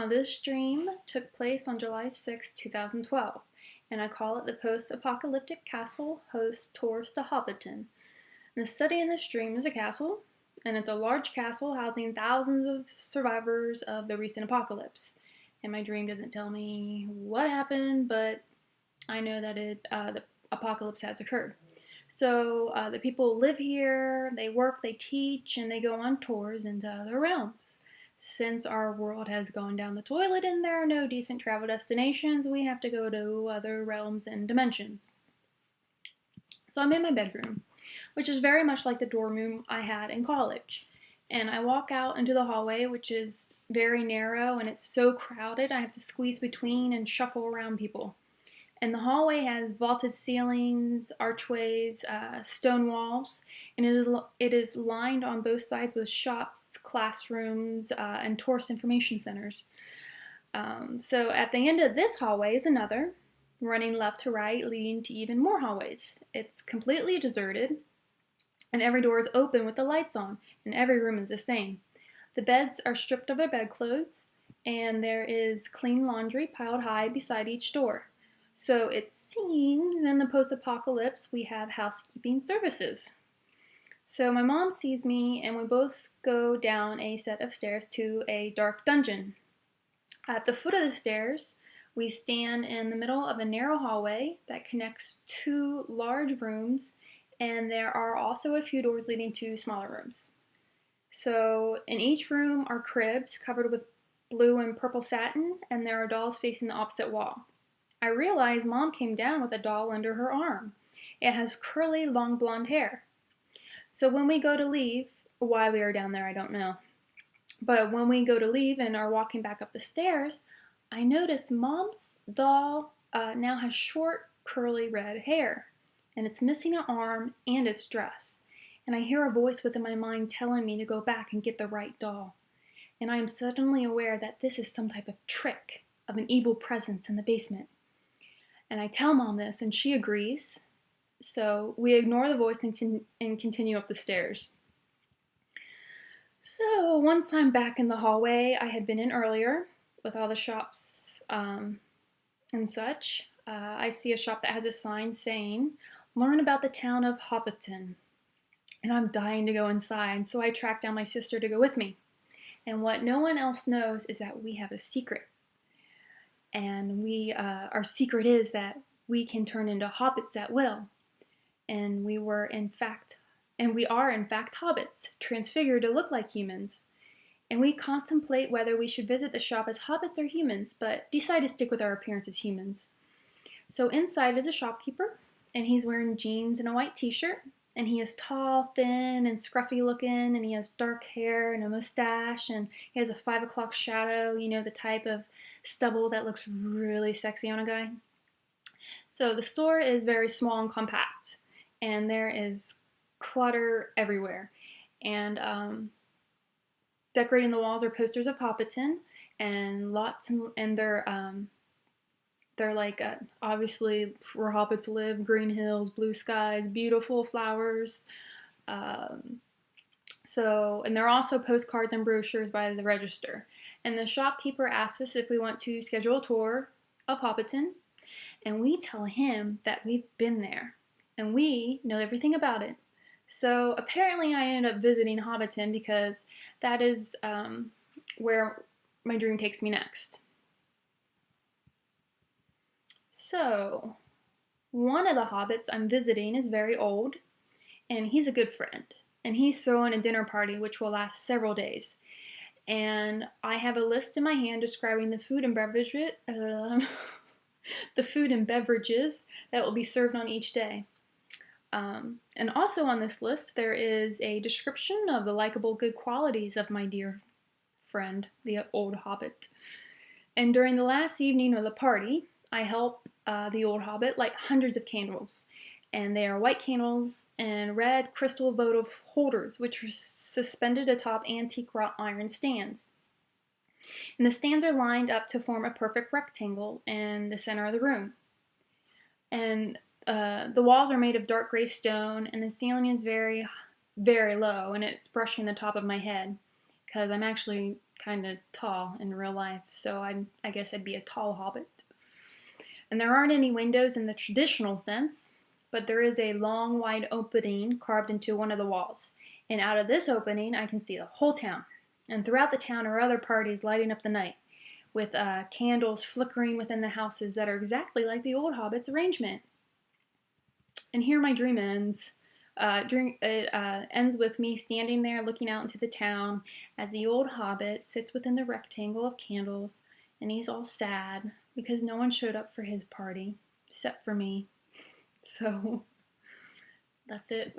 This dream took place on July 6, 2012, and I call it the Post-Apocalyptic Castle Host Tours to Hobbiton. The study in this dream is a castle, and it's a large castle housing thousands of survivors of the recent apocalypse. And my dream doesn't tell me what happened, but I know that the apocalypse has occurred. So the people live here, they work, they teach, and they go on tours into other realms. Since our world has gone down the toilet and there are no decent travel destinations, we have to go to other realms and dimensions. So I'm in my bedroom, which is very much like the dorm room I had in college. And I walk out into the hallway, which is very narrow and it's so crowded I have to squeeze between and shuffle around people. And the hallway has vaulted ceilings, archways, stone walls, and it is lined on both sides with shops, classrooms, and tourist information centers. So at the end of this hallway is another, running left to right, leading to even more hallways. It's completely deserted, and every door is open with the lights on, and every room is the same. The beds are stripped of their bedclothes, and there is clean laundry piled high beside each door. So it seems in the post-apocalypse we have housekeeping services. So my mom sees me and we both go down a set of stairs to a dark dungeon. At the foot of the stairs, we stand in the middle of a narrow hallway that connects two large rooms, and there are also a few doors leading to smaller rooms. So in each room are cribs covered with blue and purple satin, and there are dolls facing the opposite wall. I realize Mom came down with a doll under her arm. It has curly, long blonde hair. So when we go to leave, why we are down there, I don't know. But when we go to leave and are walking back up the stairs, I notice Mom's doll now has short, curly red hair. And it's missing an arm and its dress. And I hear a voice within my mind telling me to go back and get the right doll. And I am suddenly aware that this is some type of trick of an evil presence in the basement. And I tell Mom this, and she agrees. So we ignore the voice and continue up the stairs. So once I'm back in the hallway I had been in earlier, with all the shops and such, I see a shop that has a sign saying, "Learn about the town of Hobbiton." And I'm dying to go inside, so I track down my sister to go with me. And what no one else knows is that we have a secret. And our secret is that we can turn into hobbits at will. And we are in fact hobbits, transfigured to look like humans. And we contemplate whether we should visit the shop as hobbits or humans, but decide to stick with our appearance as humans. So inside is a shopkeeper, and he's wearing jeans and a white t-shirt, and he is tall, thin, and scruffy looking, and he has dark hair and a mustache, and he has a 5 o'clock shadow, the type of stubble that looks really sexy on a guy. So the store is very small and compact, and there is clutter everywhere. And decorating the walls are posters of Hobbiton, and they're like, obviously, where hobbits live, green hills, blue skies, beautiful flowers. And there are also postcards and brochures by the register. And the shopkeeper asks us if we want to schedule a tour of Hobbiton. And we tell him that we've been there. And we know everything about it. So apparently I end up visiting Hobbiton because that is where my dream takes me next. So, one of the hobbits I'm visiting is very old, and he's a good friend. And he's throwing a dinner party which will last several days. And I have a list in my hand describing the food and beverages, that will be served on each day. And also on this list there is a description of the likable good qualities of my dear friend, the old hobbit. And during the last evening of the party, I help the old hobbit light hundreds of candles, and they are white candles and red crystal votive holders which are suspended atop antique wrought iron stands. And the stands are lined up to form a perfect rectangle in the center of the room. And the walls are made of dark gray stone, and the ceiling is very, very low, and it's brushing the top of my head. because I'm actually kind of tall in real life, so I guess I'd be a tall hobbit. And there aren't any windows in the traditional sense, but there is a long, wide opening carved into one of the walls. And out of this opening, I can see the whole town. And throughout the town are other parties lighting up the night, with candles flickering within the houses that are exactly like the old Hobbit's arrangement. And here my dream ends. It ends with me standing there looking out into the town as the old Hobbit sits within the rectangle of candles, and he's all sad because no one showed up for his party except for me. So that's it.